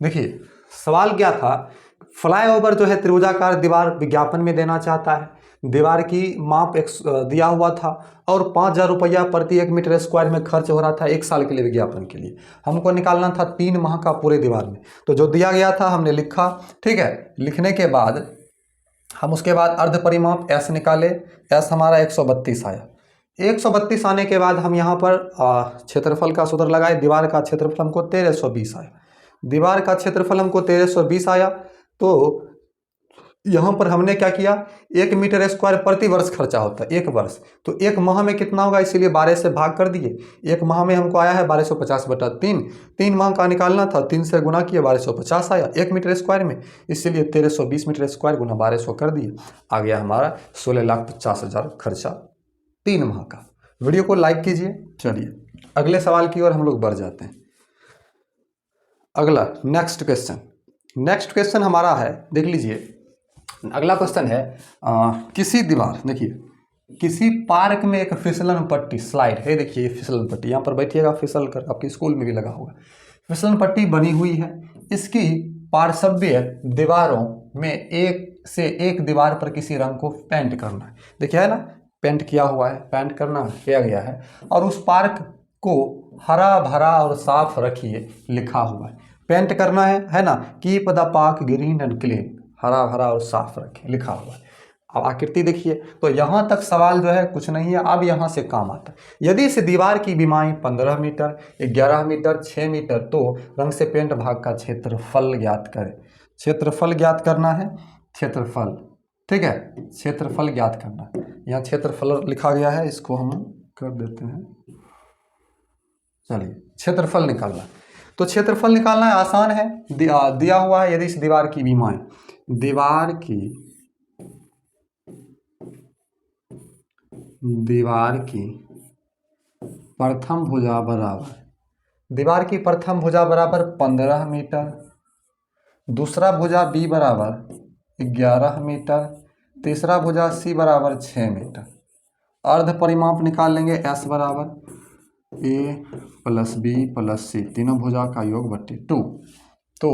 देखिए सवाल क्या था, फ्लाईओवर जो है त्रिभुजाकार दीवार विज्ञापन में देना चाहता है, दीवार की माप दिया हुआ था और 5,000 रुपया प्रति 1 मीटर स्क्वायर में खर्च हो रहा था 1 साल के लिए विज्ञापन के लिए। हमको निकालना था 3 माह का पूरे दीवार में, तो जो दिया गया था हमने लिखा। ठीक है, लिखने के बाद हम उसके बाद अर्ध परिमाप एस निकाले, एस हमारा 132 आया। 132 आने के बाद हम यहाँ पर क्षेत्रफल का सूत्र लगाए, दीवार का क्षेत्रफल हमको 1320 आया, दीवार का क्षेत्रफल हमको 1320 आया। तो यहाँ पर हमने क्या किया, 1 मीटर स्क्वायर प्रति वर्ष खर्चा होता है 1 वर्ष, तो 1 माह में कितना होगा, इसीलिए 12 से भाग कर दिए। 1 माह में हमको आया है 1250/3, 3 माह का निकालना था, 3 से गुना किए 1250 आया 1 मीटर स्क्वायर में, इसीलिए 1320 मीटर स्क्वायर गुना 1200 कर दिए, आ गया हमारा 16,50,000 खर्चा 3 माह का। वीडियो को लाइक कीजिए। चलिए अगले सवाल की ओर हम लोग बढ़ जाते हैं। अगला नेक्स्ट क्वेश्चन हमारा है, देख लीजिए। अगला क्वेश्चन है किसी दीवार, देखिए किसी पार्क में एक फिसलन पट्टी स्लाइड है, देखिए फिसलन पट्टी, यहाँ पर बैठिएगा फिसल कर, आपके स्कूल में भी लगा होगा। फिसलन पट्टी बनी हुई है, इसकी पार्श्वीय दीवारों में एक से एक दीवार पर किसी रंग को पेंट करना है। देखिए है ना, पेंट किया हुआ है, पेंट किया गया है, और उस पार्क को हरा भरा और साफ रखिए लिखा हुआ है। पेंट करना है ना, keep the park green and clean, हरा भरा और साफ रखें लिखा हुआ है। अब आकृति देखिए, तो यहाँ तक सवाल जो है कुछ नहीं है। अब यहाँ से काम आता है, यदि इस दीवार की बीमाई 15 मीटर, 11 मीटर, 6 मीटर, तो रंग से पेंट भाग का क्षेत्रफल ज्ञात करें। क्षेत्रफल ज्ञात करना है, क्षेत्रफल, ठीक है, क्षेत्रफल ज्ञात करना है। यहाँ क्षेत्रफल लिखा गया है, इसको हम कर देते हैं। चलिए क्षेत्रफल निकालना, तो क्षेत्रफल निकालना है, आसान है, दिया हुआ है। यदि इस दीवार की बीमाई, दीवार की प्रथम भुजा बराबर, दीवार की प्रथम भुजा बराबर 15 मीटर, दूसरा भुजा बी बराबर 11 मीटर, तीसरा भुजा सी बराबर 6 मीटर। अर्ध परिमाप निकाल लेंगे, एस बराबर ए प्लस बी प्लस सी, तीनों भुजा का योग बट्टी 2, तो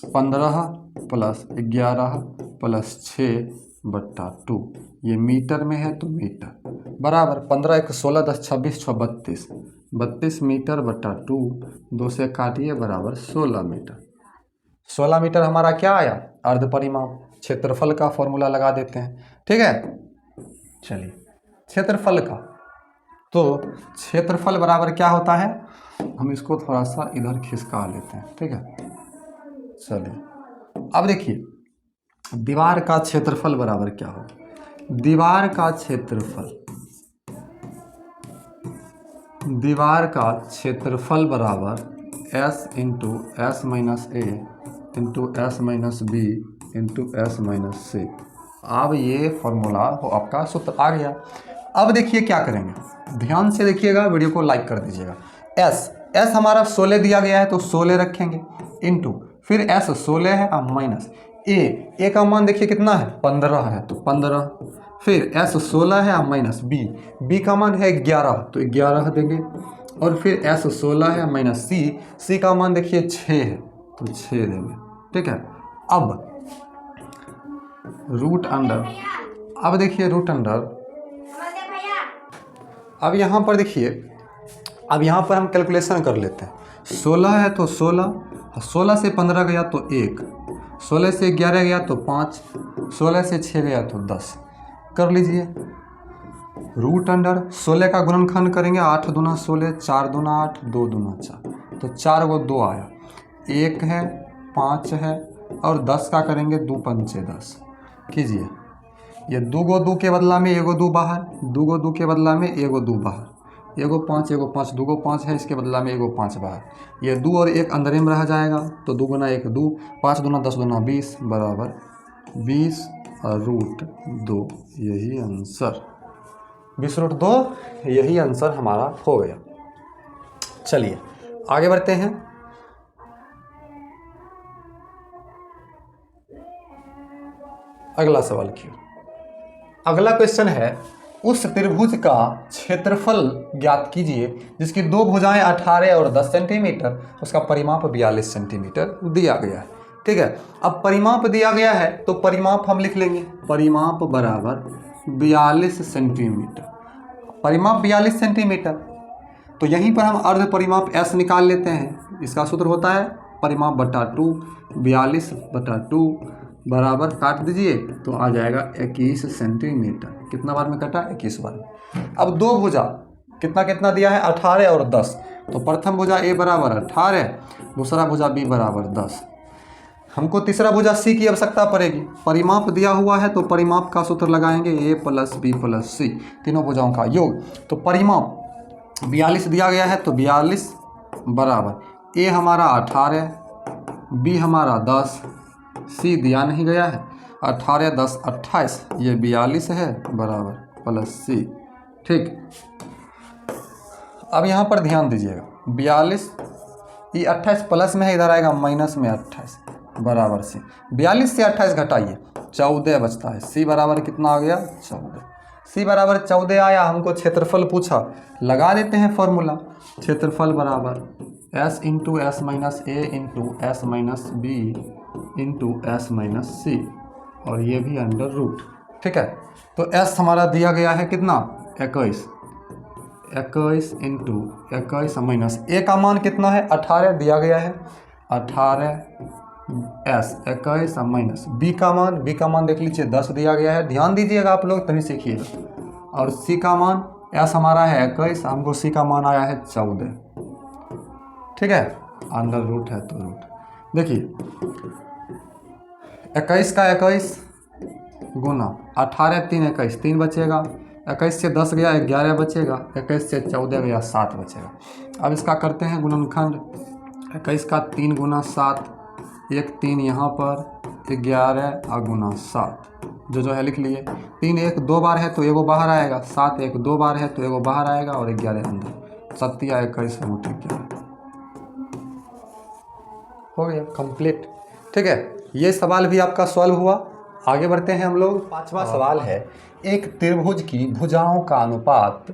15 प्लस 11 प्लस 6/2, ये मीटर में है तो मीटर बराबर 15 1 16 10 26 6 32, 32 मीटर बटा 2, 2 से काटिए बराबर 16 मीटर। 16 मीटर हमारा क्या आया, अर्ध परिमाप। क्षेत्रफल का फॉर्मूला लगा देते हैं, ठीक है। चलिए क्षेत्रफल का, तो क्षेत्रफल बराबर क्या होता है, हम इसको थोड़ा सा इधर खिसका लेते हैं, ठीक है। चलिए अब देखिए दीवार का क्षेत्रफल बराबर क्या होगा, दीवार का क्षेत्रफल बराबर s into S minus A into S minus B into S minus C. अब ये फॉर्मूला आपका सूत्र आ गया। अब देखिए क्या करेंगे, ध्यान से देखिएगा, वीडियो को लाइक कर दीजिएगा। एस हमारा 16 दिया गया है तो 16 रखेंगे, इंटू फिर एस 16 है और माइनस ए का मान देखिए कितना है, 15 है तो 15, फिर एस 16 है और माइनस बी का मान है 11 तो 11 देंगे, और फिर एस 16 है माइनस सी का मान देखिए 6 है तो 6 देंगे, ठीक है। अब रूट अंडर, अब देखिए रूट अंडर, अब यहाँ पर देखिए, अब यहाँ पर हम कैलकुलेशन कर लेते हैं। 16 है तो 16, 16 से 15 गया तो 1, 16 से 11 गया तो 5, 16 से 6 गया तो 10, कर लीजिए। रूट अंडर 16 का गुणनखंड करेंगे, 8 दूना 16, 4 दूना 8, 2 दूना 4, तो 4 को 2 आया, 1 है 5 है और 10 का करेंगे 2 पंचे 10, कीजिए। ये 2 को 2 के बदला में 1 को 2 बाहर, 2 को 2 के बदला में 1 को 2 बाहर, 1 को 5 1 को 5, 2 को 5 है, इसके बदला में 1 को 5 बाहर। ये 2 और 1 अंदर में रह जाएगा, तो 2 गुना 1 2, 5 दूना 10 दूना 20 बराबर 20 और रूट 2, यही आंसर, 20 रूट 2, यही आंसर हमारा हो गया। चलिए आगे बढ़ते हैं। अगला सवाल क्यों, अगला क्वेश्चन है, उस त्रिभुज का क्षेत्रफल ज्ञात कीजिए जिसकी दो भुजाएं 18 और 10 सेंटीमीटर, उसका परिमाप 42 सेंटीमीटर दिया गया है, ठीक है। अब परिमाप दिया गया है तो परिमाप हम लिख लेंगे, परिमाप बराबर 42 सेंटीमीटर, परिमाप 42 सेंटीमीटर, तो यहीं पर हम अर्ध परिमाप s निकाल लेते हैं। इसका सूत्र होता है परिमाप बटा 2, 42 बटा 2 बराबर, काट दीजिए तो आ जाएगा 21 सेंटीमीटर। कितना बार में कटा, 21 बार में। अब दो भुजा कितना कितना दिया है, 18 और 10, तो प्रथम भुजा ए बराबर 18, दूसरा भुजा बी बराबर 10, हमको तीसरा भुजा सी की आवश्यकता पड़ेगी। परिमाप दिया हुआ है तो परिमाप का सूत्र लगाएंगे, ए प्लस बी प्लस सी, तीनों भुजाओं का योग। तो परिमाप 42 दिया गया है तो 42 बराबर ए हमारा 18, बी हमारा 10, सी दिया नहीं गया है, 18 10 28, ये 42 है बराबर प्लस सी, ठीक। अब यहाँ पर ध्यान दीजिएगा, 42 ये 28 प्लस में है, इधर आएगा माइनस में 28 बराबर से 42 से 28 घटाइए 14 बचता है। सी बराबर कितना आ गया 14। सी बराबर 14 आया। हमको क्षेत्रफल पूछा, लगा देते हैं फॉर्मूला। क्षेत्रफल बराबर S into S minus A into S minus B into S minus C, और ये भी अंडर रूट। ठीक है, तो एस हमारा दिया गया है कितना 21 इंटू 21 माइनस ए का मान कितना है 18 दिया गया है 18 एस 21 माइनस बी का मान देख लीजिए 10 दिया गया है। ध्यान दीजिएगा आप लोग तभी सीखिएगा। और सी का मान एस हमारा है 21, हमको सी का मान आया है 14। ठीक है, अंडर रूट है तो रूट। देखिए 21 का 21 गुना 18 3 21 3 बचेगा, 21 से 10 गया 11 बचेगा, 21 से 14 गया 7 बचेगा। अब इसका करते हैं गुणनखंड। 21 का 3 गुना 7, 1 3 यहाँ पर 11 और गुना 7 जो है लिख लिए। 3 1 2 बार है तो एगो बाहर आएगा, 7 1 2 बार है तो एगो बाहर आएगा और 11 अंदर। 7 21 रूट 11 हो गया कंप्लीट। ठीक है, ये सवाल भी आपका सॉल्व हुआ। आगे बढ़ते हैं हम लोग। 5वां सवाल है, एक त्रिभुज की भुजाओं का अनुपात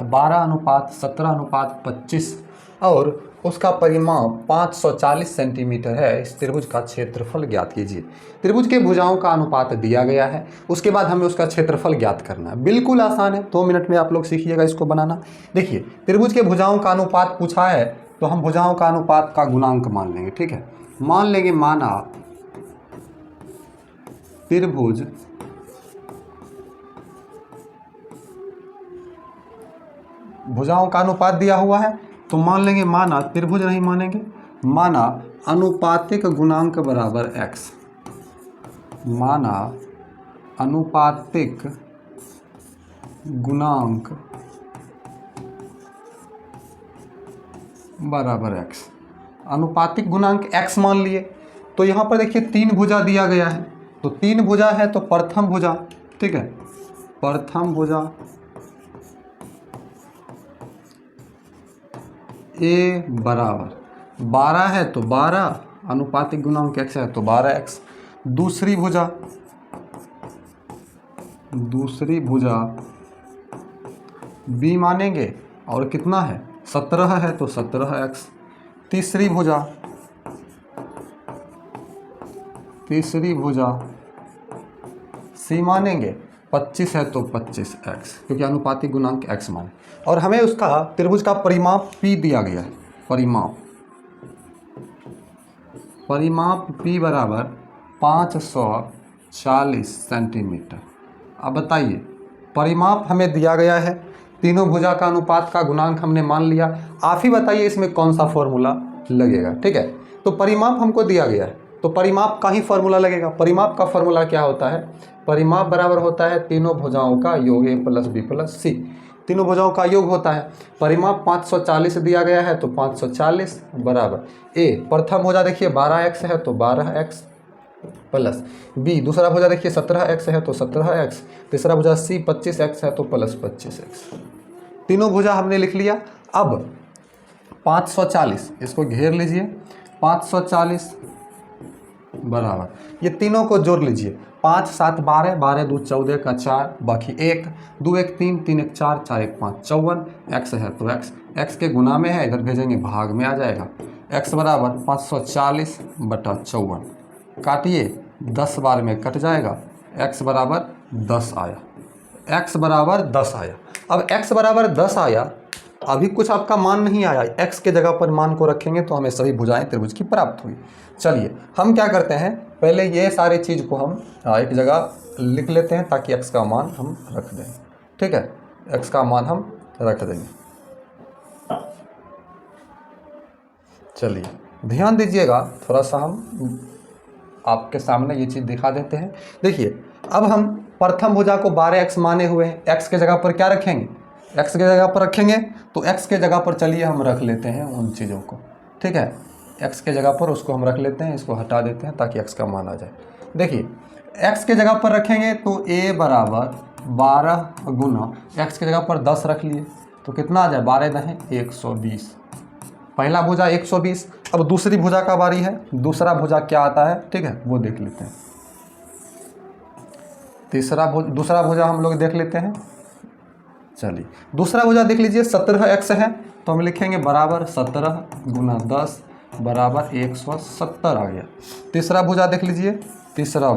12:17:25 और उसका परिमाप 540 सेंटीमीटर है। इस त्रिभुज का क्षेत्रफल ज्ञात कीजिए। त्रिभुज के भुजाओं का अनुपात दिया गया है, उसके बाद हमें उसका क्षेत्रफल ज्ञात करना है। बिल्कुल आसान है, 2 मिनट में आप लोग सीखिएगा इसको बनाना। देखिए त्रिभुज के भुजाओं का अनुपात पूछा है तो हम भुजाओं का अनुपात का गुणांक मान लेंगे। ठीक है, मान लेंगे माना त्रिभुज भुजाओं का अनुपात दिया हुआ है तो मान लेंगे माना, त्रिभुज नहीं मानेंगे, माना अनुपातिक गुणांक बराबर x। माना अनुपातिक गुणांक बराबर x। अनुपातिक गुणांक x मान लिए तो यहाँ पर देखिए 3 भुजा दिया गया है, तो 3 भुजा है तो प्रथम भुजा, ठीक है, प्रथम भुजा a बराबर 12 है तो 12, अनुपातिक गुणांक x है तो 12x। दूसरी भुजा b मानेंगे और कितना है 17 है तो 17x। तीसरी भुजा c मानेंगे, 25 है तो 25x, क्योंकि अनुपातिक गुणांक x माने। और हमें उसका त्रिभुज का परिमाप p दिया गया है। परिमाप p बराबर 540 सेंटीमीटर। अब बताइए, परिमाप हमें दिया गया है, तीनों भुजा का अनुपात का गुणांक हमने मान लिया। आप ही बताइए इसमें कौन सा फॉर्मूला लगेगा। ठीक है, तो परिमाप हमको दिया गया है तो परिमाप का ही फॉर्मूला लगेगा। परिमाप का फॉर्मूला क्या होता है, परिमाप बराबर होता है तीनों भुजाओं का योग a + b + c, तीनों भुजाओं का योग होता है। परिमाप 540 दिया गया है तो 540 बराबर a, प्रथम भुजा देखिए 12x है तो 12x प्लस b, दूसरा भुजा देखिए 17x है तो 17x, तीसरा भुजा c 25x है तो प्लस 25x। तीनों भुजा हमने लिख लिया। अब 540 इसको घेर लीजिए, 540 बराबर ये तीनों को जोड़ लीजिए, 5 7 12, 12 2 14 का 4, बाकी 1 2 1 3 3 1 4 4 1 5 54, x है तो x के गुना में है, इधर भेजेंगे भाग में आ जाएगा। x बराबर 540 बटा 54, काटिए 10 बार में कट जाएगा, x बराबर 10 आया। x बराबर 10 आया। अब x बराबर 10 आया, अभी कुछ आपका मान नहीं आया, x के जगह पर मान को रखेंगे तो हमें सभी भुजाएं त्रिभुज की प्राप्त हुई। चलिए हम क्या करते हैं, पहले ये सारी चीज़ को हम एक जगह लिख लेते हैं ताकि x का मान हम रख दें। ठीक है, x का मान हम रख देंगे। चलिए ध्यान दीजिएगा, थोड़ा सा हम आपके सामने ये चीज़ दिखा देते हैं। देखिए अब हम प्रथम भुजा को 12x माने हुए हैं, x के जगह पर क्या रखेंगे, x के जगह पर रखेंगे तो x के जगह पर चलिए हम रख लेते हैं उन चीज़ों को। ठीक है, x के जगह पर उसको हम रख लेते हैं, इसको हटा देते हैं ताकि x का मान आ जाए। देखिए x के जगह पर रखेंगे तो a बराबर 12 गुना x की जगह पर 10 रख लिए तो कितना आ जाए, 12 दहें 120। पहला भुजा 120। अब दूसरी भुजा का बारी है, दूसरा भुजा क्या आता है, ठीक है, वो देख लेते हैं। दूसरा भुजा हम लोग देख लेते हैं। चलिए दूसरा भुजा देख लीजिए, 17x है तो हम लिखेंगे बराबर 17 गुना 10 बराबर 170 आ गया। तीसरा भुजा देख लीजिए, तीसरा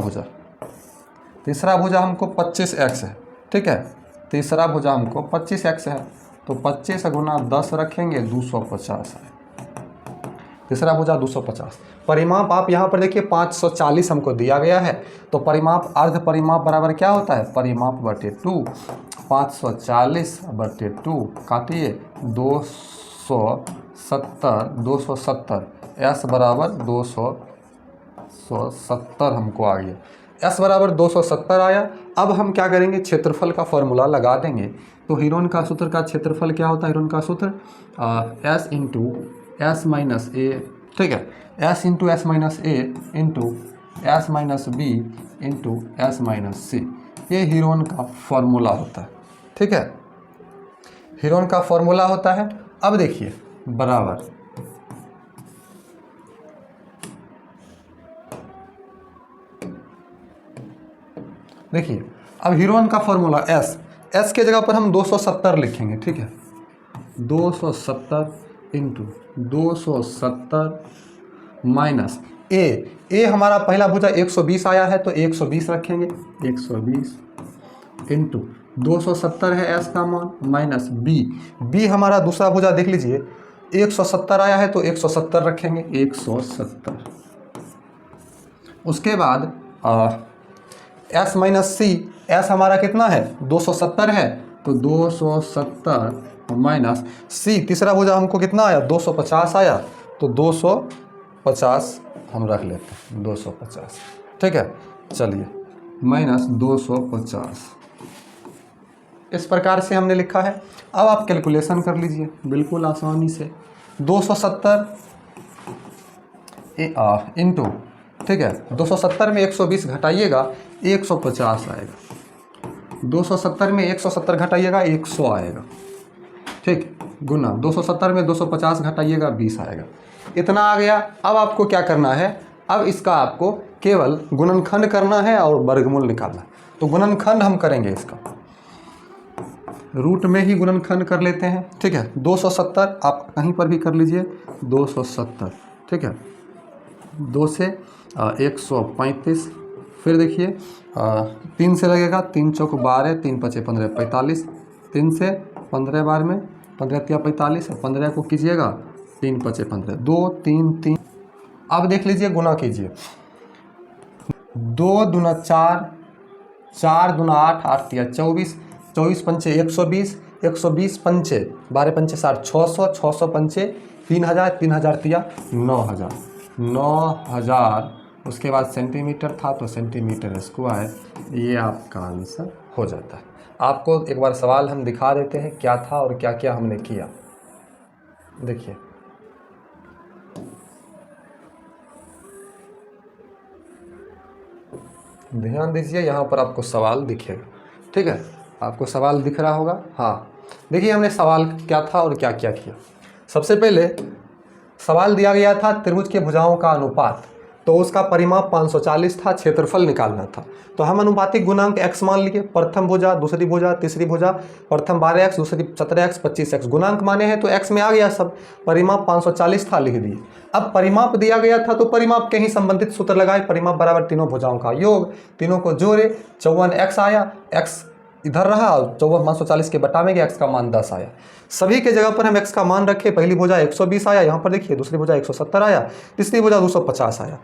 भुजा हमको 25x है, ठीक है, तीसरा भुजा हमको 25x है तो 25 गुना 10 रखेंगे 250 है। तीसरा भुजा 250। परिमाप आप यहाँ पर देखिए 540 हमको दिया गया है तो परिमाप अर्ध परिमाप बराबर क्या होता है, परिमाप बटे 2। 540 बटे 2 काटिए 270 एस बराबर 270 हमको आ गया। एस बराबर 270 आया। अब हम क्या करेंगे, क्षेत्रफल का फॉर्मूला लगा देंगे। तो हीरोन का सूत्र का क्षेत्रफल क्या होता है, हीरोन का सूत्र S into S minus A, ठीक है, S into S minus A into S minus B into S minus C, ये हीरोन का फॉर्मूला होता है, ठीक है, हीरोन का फॉर्मूला होता है। अब देखिए बराबर देखिए, अब हीरोन का फॉर्मूला एस के जगह पर हम 270 लिखेंगे, ठीक है, 270 इंटू 270 माइनस ए हमारा पहला भुजा 120 आया है तो 120 रखेंगे, 120 इंटू 270 है एस का मान माइनस बी हमारा दूसरा भुजा देख लीजिए 170 आया है तो 170 रखेंगे, 170। उसके बाद एस माइनस सी, एस हमारा कितना है 270 है तो 270 माइनस सी, तीसरा भुजा हमको कितना आया 250 आया तो 250 हम रख लेते हैं, 250, ठीक है। चलिए माइनस 250 इस प्रकार से हमने लिखा है। अब आप कैलकुलेशन कर लीजिए बिल्कुल आसानी से। 270 इंटू, ठीक है, 270 में 120 घटाइएगा 150 आएगा, 270 में 170 घटाइएगा 100 आएगा, ठीक, गुना 270 में 250 घटाइएगा 20 आएगा। इतना आ गया। अब आपको क्या करना है, अब इसका आपको केवल गुणनखंड करना है और वर्गमूल निकालना है। तो गुणनखंड हम करेंगे, इसका रूट में ही गुणनखंड कर लेते हैं, ठीक है। 270 आप कहीं पर भी कर लीजिए, 270, ठीक है, 2 से 135, फिर देखिए 3 से लगेगा, 3 चौक 12, 3 पचे 15, 45, 3 से 15 बार में 15 तिया 45, 15 को कीजिएगा 3 पचे 15, 2 3 3। अब देख लीजिए गुना कीजिए, 2 दूना 4, 4 दूना 8, 8 तिया 24, 24 पंचे 120, 120 पंचे 12 पंचे 60, 600, 600 पंचे 3000, 3000 तिया 9000, 9000। उसके बाद सेंटीमीटर था तो सेंटीमीटर स्क्वायर, ये आपका आंसर हो जाता है। आपको एक बार सवाल हम दिखा देते हैं क्या था और क्या क्या हमने किया। देखिए ध्यान दीजिए, यहाँ पर आपको सवाल दिखेगा, ठीक है, आपको सवाल दिख रहा होगा। हाँ देखिए हमने सवाल क्या था और क्या क्या किया। सबसे पहले सवाल दिया गया था त्रिभुज के भुजाओं का अनुपात, तो उसका परिमाप 540 था, क्षेत्रफल निकालना था। तो हम अनुपातिक गुणांक x मान लिए, प्रथम भुजा, दूसरी भुजा, तीसरी भुजा, प्रथम 12x, दूसरी 17x, 25x गुणांक माने हैं तो x में आ गया सब। परिमाप 540 था, लिख दिए। अब परिमाप दिया गया था तो परिमाप के ही संबंधित सूत्र लगाए। परिमाप बराबर तीनों भुजाओं का योग, तीनों को जोड़े, 54x आया, x इधर रहा, 540 के बटावेंगे, x का मान 10 आया। सभी के जगह पर हम x का मान रखे। पहली भुजा 120 आया, यहाँ पर देखिए, दूसरी भुजा 170 आया, तीसरी भुजा 250 आया।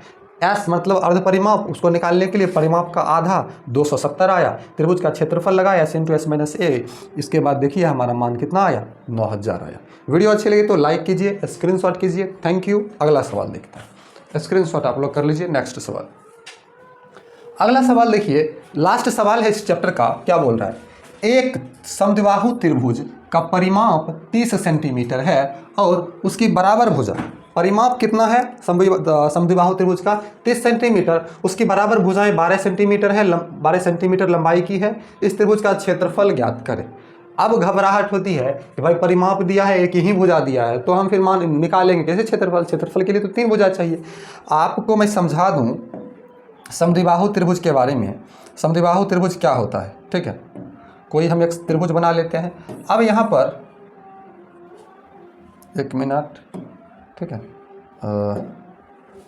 s मतलब अर्ध परिमाप, उसको निकालने के लिए परिमाप का आधा 270 आया। त्रिभुज का क्षेत्रफल लगाया s इंटू एस माइनस ए। इसके बाद देखिए हमारा मान कितना आया, 9000 आया। वीडियो अच्छी लगी तो लाइक कीजिए, स्क्रीनशॉट कीजिए। Thank you. अगला सवाल देखते हैं, स्क्रीनशॉट आप लोग कर लीजिए। नेक्स्ट सवाल, अगला सवाल देखिए, लास्ट सवाल है इस चैप्टर का। क्या बोल रहा है, एक समद्विबाहु त्रिभुज का परिमाप 30 सेंटीमीटर है और उसकी बराबर भुजा परिमाप कितना है समद्विबाहु त्रिभुज का 30 सेंटीमीटर, उसकी बराबर भुजाएं 12 सेंटीमीटर है, 12 सेंटीमीटर लंबाई की है। इस त्रिभुज का क्षेत्रफल ज्ञात करें। अब घबराहट होती है कि भाई परिमाप दिया है, एक ही भुजा दिया है, तो हम फिर मान निकालेंगे कैसे क्षेत्रफल? क्षेत्रफल के लिए तो 3 भुजा चाहिए। आपको मैं समझा दूं समद्विबाहु त्रिभुज के बारे में। समद्विबाहु त्रिभुज क्या होता है, ठीक है। कोई हम एक त्रिभुज बना लेते हैं। अब यहाँ पर एक मिनट, ठीक है,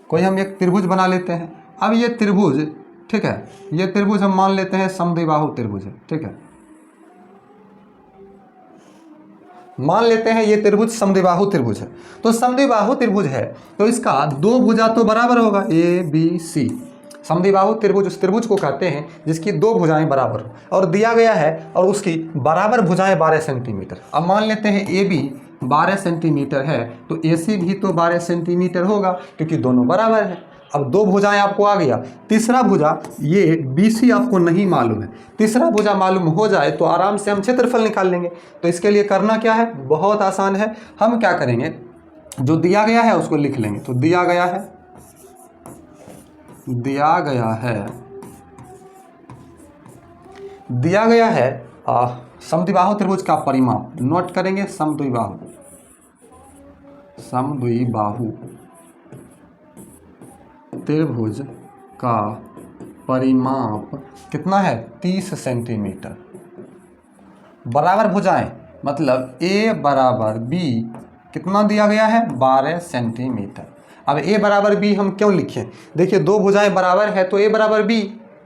कोई हम एक त्रिभुज बना लेते हैं। अब ये त्रिभुज, ठीक है, ये त्रिभुज हम मान लेते हैं समद्विबाहु त्रिभुज है, ठीक है, मान लेते हैं ये त्रिभुज समद्विबाहु त्रिभुज है। तो समद्विबाहु त्रिभुज है तो इसका 2 भुजा तो बराबर होगा, ए बी सी। समद्विबाहु त्रिभुज उस त्रिभुज को कहते हैं जिसकी 2 भुजाएं बराबर हो और दिया गया है और उसकी बराबर भुजाएं 12 सेंटीमीटर। अब मान लेते हैं ए बी 12 सेंटीमीटर है तो ए सी भी तो 12 सेंटीमीटर होगा क्योंकि दोनों बराबर है। अब 2 भुजाएं आपको आ गया, तीसरा भुजा ये BC आपको नहीं मालूम है, तीसरा भुजा मालूम हो जाए तो आराम से हम क्षेत्रफल निकाल लेंगे। तो इसके लिए करना क्या है, बहुत आसान है। हम क्या करेंगे, जो दिया गया है उसको लिख लेंगे। तो दिया गया है समद्विबाहु त्रिभुज का परिमाप, नोट करेंगे समद्विबाहु त्रिभुज का परिमाप कितना है, 30 सेंटीमीटर। बराबर भुजाएं मतलब A बराबर B कितना दिया गया है, 12 सेंटीमीटर। अब A बराबर B हम क्यों लिखें, देखिए 2 भुजाएं बराबर है तो A बराबर B,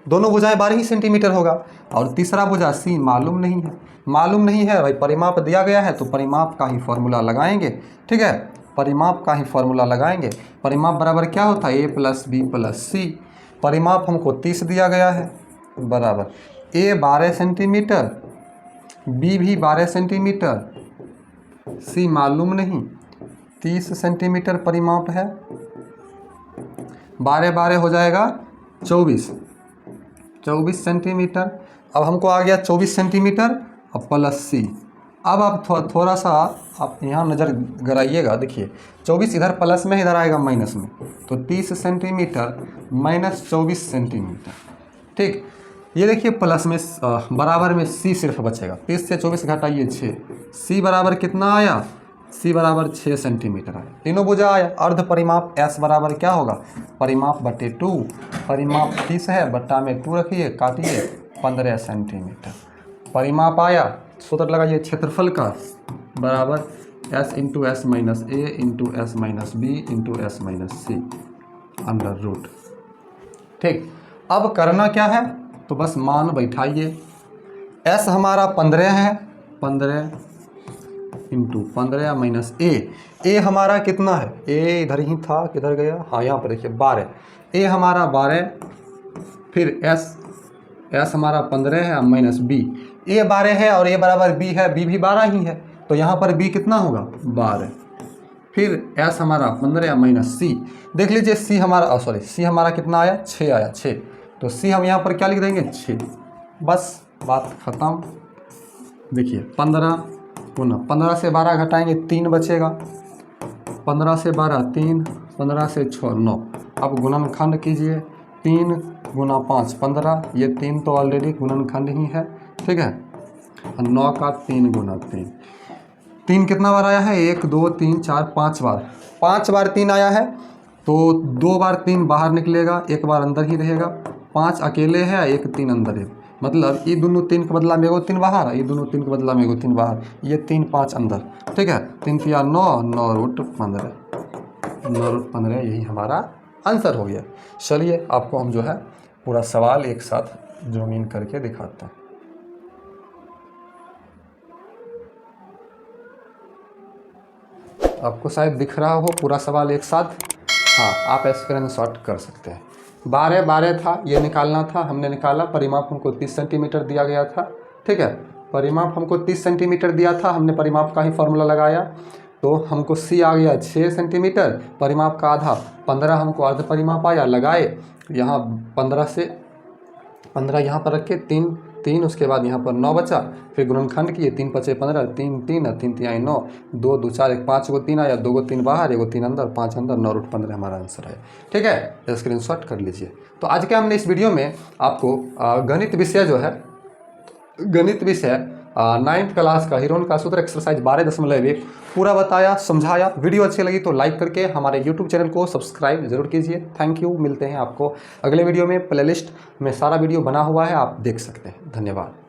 दोनों भुजाएं 12 ही सेंटीमीटर होगा। और तीसरा भुजा C मालूम नहीं है, मालूम नहीं है भाई, परिमाप दिया गया है तो परिमाप का ही फॉर्मूला लगाएंगे, ठीक है, परिमाप का ही फॉर्मूला लगाएंगे। परिमाप बराबर क्या होता है, A plus B plus C। परिमाप हमको 30 दिया गया है बराबर A 12 सेंटीमीटर, B भी 12 सेंटीमीटर, C मालूम नहीं, 30 सेंटीमीटर परिमाप है। 12 12 हो जाएगा 24 सेंटीमीटर। अब हमको आ गया 24 सेंटीमीटर और प्लस C। अब आप थोड़ा सा आप यहाँ नज़र गराइएगा, देखिए 24 इधर प्लस में, इधर आएगा माइनस में, तो 30 सेंटीमीटर माइनस 24 सेंटीमीटर, ठीक। ये देखिए प्लस में बराबर में C सिर्फ बचेगा, 30 से 24 घटाइए 6, C बराबर कितना आया, C बराबर 6 सेंटीमीटर आया। तीनों भुजा आया। अर्ध परिमाप S बराबर क्या होगा, परिमाप बटे 2, परिमाप 30 है, बट्टा में 2 रखिए, काटिए 15 सेंटीमीटर। परिमाप आया, सूत्र लगाइए क्षेत्रफल का बराबर S into S minus A into S minus B into S minus C under root, ठीक। अब करना क्या है, तो बस मान बैठाइए। S हमारा 15 है, 15 इंटू 15 माइनस ए हमारा कितना है, ए इधर ही था, किधर गया, हाँ यहाँ पर देखिए 12, ए हमारा 12, फिर एस हमारा 15 है माइनस बी, ए 12 है और ए बराबर बी है, बी भी 12 ही है, तो यहाँ पर बी कितना होगा 12, फिर एस हमारा 15 माइनस सी। देख लीजिए सी हमारा सी हमारा कितना आया, 6 आया, 6, तो सी हम यहाँ पर क्या लिख देंगे 6, बस बात ख़त्म। देखिए 15 पुनः 15 से 12 घटाएंगे 3 बचेगा, 15 से 12 3, 15 से 6 9। अब गुणनखंड कीजिए, 3 गुना 5 15, ये 3 तो ऑलरेडी गुणनखंड ही है, ठीक है, और 9 का 3 गुना 3, 3 कितना बार आया है, 1 2 3 4 5 बार, 5 बार 3 आया है, तो 2 बार 3 बाहर निकलेगा, 1 बार अंदर ही रहेगा, 5 अकेले है, 1 3 अंदर है, मतलब ये दोनों 3 के बदला में एगो 3 बाहर, ये दोनों 3 के बदला में एगो 3 बाहर, ये 3 5 अंदर, ठीक है, 3 3 9 9 रूट 15, 9 रूट 15, यही हमारा आंसर हो गया। चलिए आपको हम जो है पूरा सवाल एक साथ जूम इन करके दिखाते हैं। आपको शायद दिख रहा हो पूरा सवाल एक साथ, हाँ आप स्क्रीनशॉट कर सकते हैं। 12 12 था, ये निकालना था, हमने निकाला। परिमाप हमको 30 सेंटीमीटर दिया गया था, ठीक है, परिमाप हमको 30 सेंटीमीटर दिया था, हमने परिमाप का ही फॉर्मूला लगाया, तो हमको सी आ गया 6 सेंटीमीटर, परिमाप का आधा 15 हमको अर्ध परिमाप आया, लगाए यहाँ 15 से 15 यहाँ पर रख के 3 3, उसके बाद यहाँ पर 9 बचा, फिर गुणनखंड किए 3 5 15, 3 3 3 3 9, 2 2 4 1 5 को 3 आया, 2 को 3 बाहर, 1 को 3 अंदर, 5 अंदर, 9 रूट 15 हमारा आंसर है। ठीक है, स्क्रीनशॉट कर लीजिए। तो आज के हमने इस वीडियो में आपको गणित विषय जो है, गणित विषय 9th क्लास का हीरोन का सूत्र एक्सरसाइज 12.1 पूरा बताया, समझाया। वीडियो अच्छी लगी तो लाइक करके हमारे YouTube चैनल को सब्सक्राइब जरूर कीजिए। Thank you. मिलते हैं आपको अगले वीडियो में। प्लेलिस्ट में सारा वीडियो बना हुआ है, आप देख सकते हैं। धन्यवाद।